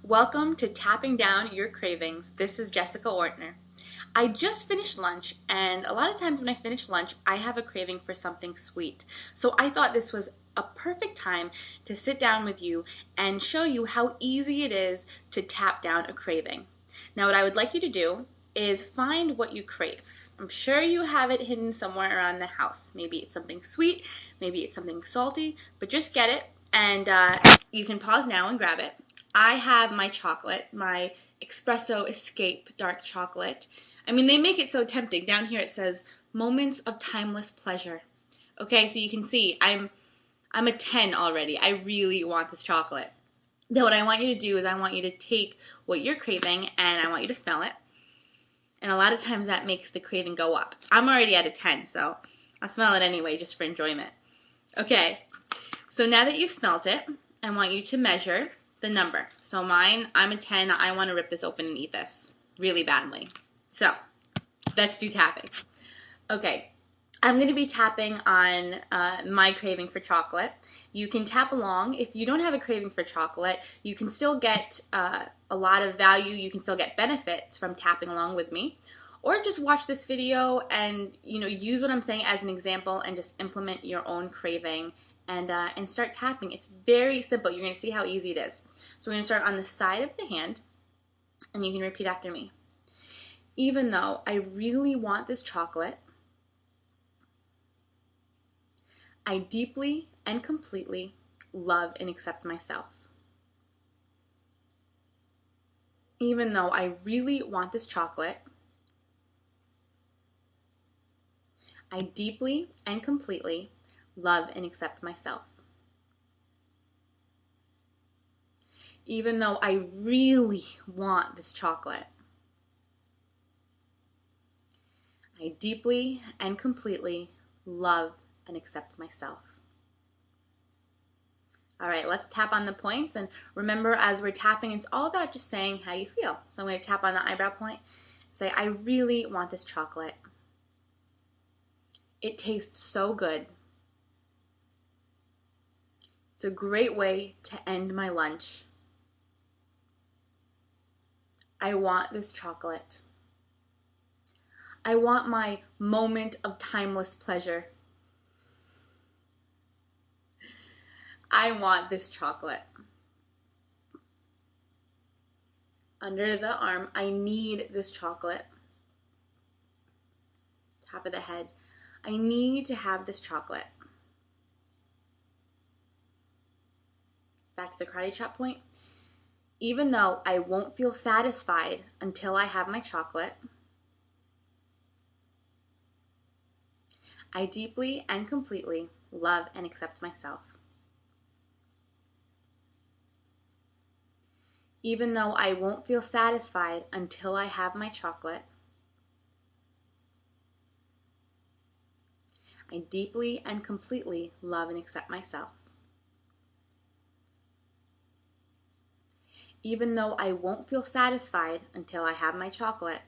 Welcome to Tapping Down Your Cravings. This is Jessica Ortner. I just finished lunch, and a lot of times when I finish lunch, I have a craving for something sweet. So I thought this was a perfect time to sit down with you and show you how easy it is to tap down a craving. Now, what I would like you to do is find what you crave. I'm sure you have it hidden somewhere around the house. Maybe it's something sweet, maybe it's something salty, but just get it, and you can pause now and grab it. I have my chocolate, my espresso escape dark chocolate. I mean, they make it so tempting. Down here it says moments of timeless pleasure. Okay, so you can see I'm a 10 already. I really want this chocolate. Now what I want you to do is I want you to take what you're craving and I want you to smell it. And a lot of times that makes the craving go up. I'm already at a 10, so I'll smell it anyway just for enjoyment. Okay, so now that you've smelt it, I want you to measure the number. So mine, I'm a 10. I want to rip this open and eat this really badly. So let's do tapping. Okay, I'm going to be tapping on my craving for chocolate. You can tap along. If you don't have a craving for chocolate, you can still get a lot of value. You can still get benefits from tapping along with me. Or just watch this video and use what I'm saying as an example and just implement your own craving and start tapping. It's very simple. You're going to see how easy it is. So we're going to start on the side of the hand, and you can repeat after me. Even though I really want this chocolate, I deeply and completely love and accept myself. Even though I really want this chocolate, I deeply and completely love and accept myself. Even though I really want this chocolate, I deeply and completely love and accept myself. All right, let's tap on the points. And remember, as we're tapping, it's all about just saying how you feel. So I'm going to tap on the eyebrow point and say, I really want this chocolate. It tastes so good. It's a great way to end my lunch. I want this chocolate. I want my moment of timeless pleasure. I want this chocolate. Under the arm, I need this chocolate. Top of the head, I need to have this chocolate. Back to the karate chop point. Even though I won't feel satisfied until I have my chocolate, I deeply and completely love and accept myself. Even though I won't feel satisfied until I have my chocolate, I deeply and completely love and accept myself. Even though I won't feel satisfied until I have my chocolate,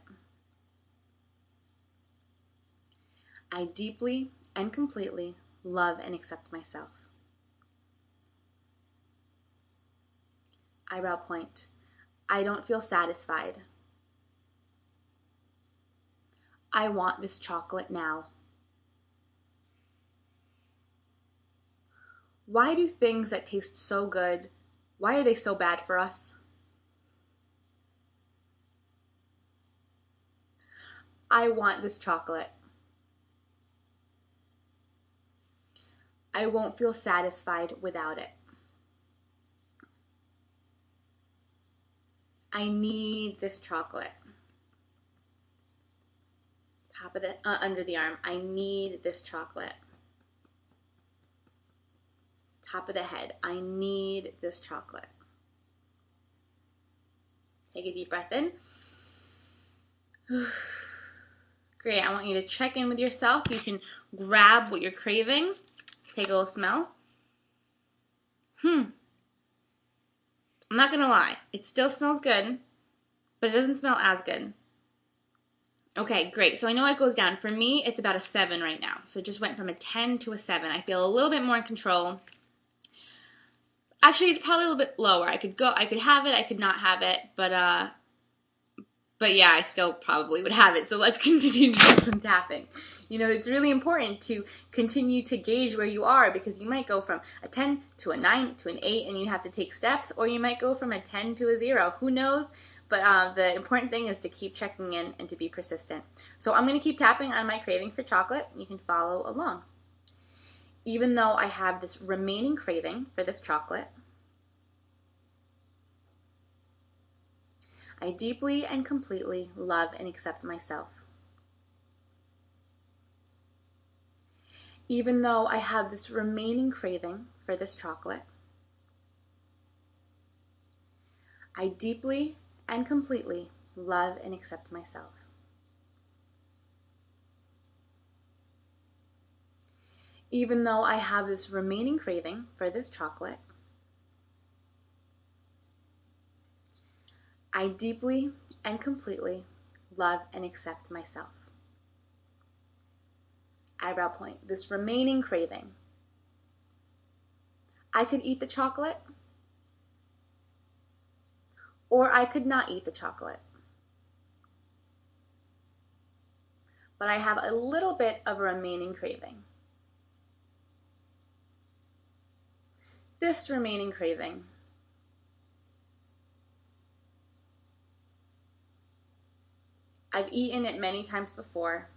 I deeply and completely love and accept myself. Eyebrow point. I don't feel satisfied. I want this chocolate now. Why do things that taste so good, why are they so bad for us? I want this chocolate. I won't feel satisfied without it. I need this chocolate. Top of the under the arm. I need this chocolate. Top of the head. I need this chocolate. Take a deep breath in. Great. I want you to check in with yourself. You can grab what you're craving. Take a little smell. I'm not going to lie. It still smells good, but it doesn't smell as good. Okay, great. So I know it goes down. For me, it's about a 7 right now. So it just went from a 10 to a 7. I feel a little bit more in control. Actually, it's probably a little bit lower. I could have it, I could not have it, but yeah, I still probably would have it. So let's continue to do some tapping. You know, it's really important to continue to gauge where you are, because you might go from a 10 to a 9 to an 8 and you have to take steps, or you might go from a 10 to a 0. Who knows? But the important thing is to keep checking in and to be persistent. So I'm going to keep tapping on my craving for chocolate. You can follow along. Even though I have this remaining craving for this chocolate, I deeply and completely love and accept myself. Even though I have this remaining craving for this chocolate, I deeply and completely love and accept myself. Even though I have this remaining craving for this chocolate, I deeply and completely love and accept myself. Eyebrow point. This remaining craving. I could eat the chocolate, or I could not eat the chocolate. But I have a little bit of a remaining craving. This remaining craving. I've eaten it many times before,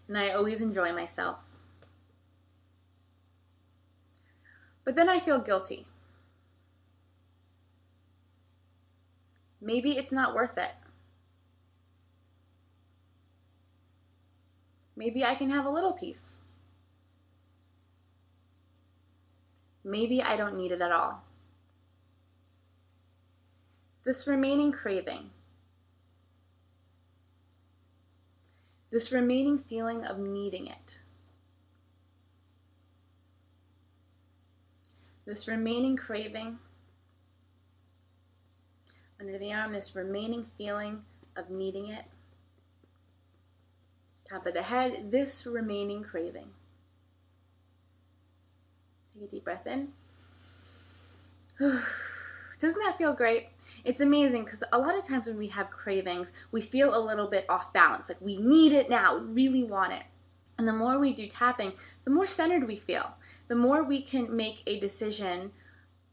and I always enjoy myself. But then I feel guilty. Maybe it's not worth it. Maybe I can have a little piece. Maybe I don't need it at all. This remaining craving, this remaining feeling of needing it, this remaining craving under the arm, this remaining feeling of needing it, top of the head, this remaining craving. Take a deep breath in. Doesn't that feel great? It's amazing, because a lot of times when we have cravings, we feel a little bit off balance. Like we need it now, we really want it. And the more we do tapping, the more centered we feel. The more we can make a decision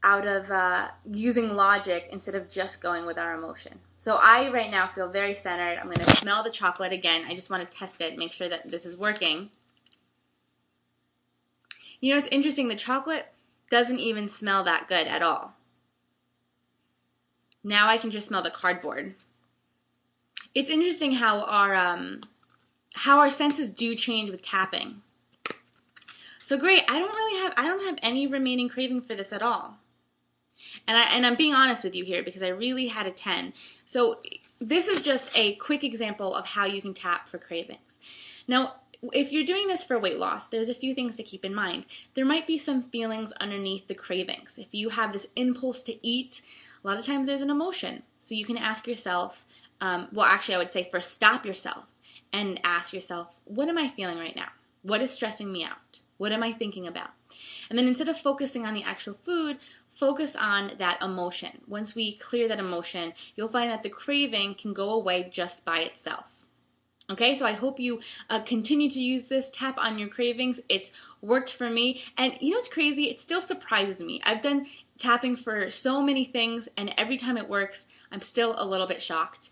out of using logic instead of just going with our emotion. So I right now feel very centered. I'm going to smell the chocolate again. I just want to test it, make sure that this is working. You know, it's interesting. The chocolate doesn't even smell that good at all. Now I can just smell the cardboard. It's interesting how our senses do change with tapping. So great. I don't have any remaining craving for this at all. And I'm being honest with you here, because I really had a 10. So this is just a quick example of how you can tap for cravings. Now, if you're doing this for weight loss, there's a few things to keep in mind. There might be some feelings underneath the cravings. If you have this impulse to eat, a lot of times there's an emotion. So you can ask yourself, well, actually I would say first stop yourself and ask yourself, what am I feeling right now? What is stressing me out? What am I thinking about? And then instead of focusing on the actual food, focus on that emotion. Once we clear that emotion, you'll find that the craving can go away just by itself. Okay, so I hope you continue to use this. Tap on your cravings. It's worked for me. And you know what's crazy? It still surprises me. I've done tapping for so many things, and every time it works, I'm still a little bit shocked.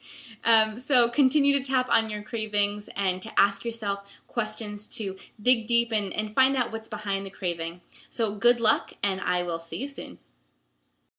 So continue to tap on your cravings and to ask yourself questions to dig deep and find out what's behind the craving. So good luck, and I will see you soon.